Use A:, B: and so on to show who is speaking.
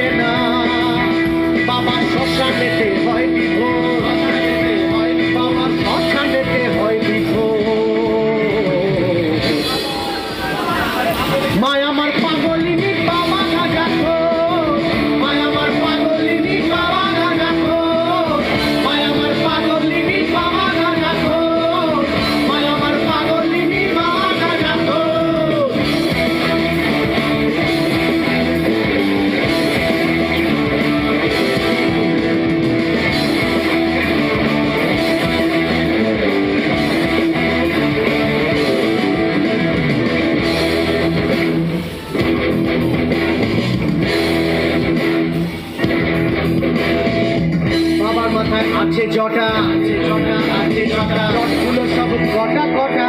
A: থাকে না, বাবার শ্মশানেতে হয় বিভোর, বাবার শ্মশানেতে হয় বিভোর। মায় আমার পাগলিনী বাবা গাজা খো, মায় আমার পাগলিনী বাবা গাজা খো, মায় আমার পাগলিনী বাবা গাজা খো, মায় আমার পাগলিনী বাবা গাজা খো। বাবার মাথায় আছে জটা, আছে জটা, আছে জটা, জটগুলো সব কটা কটা।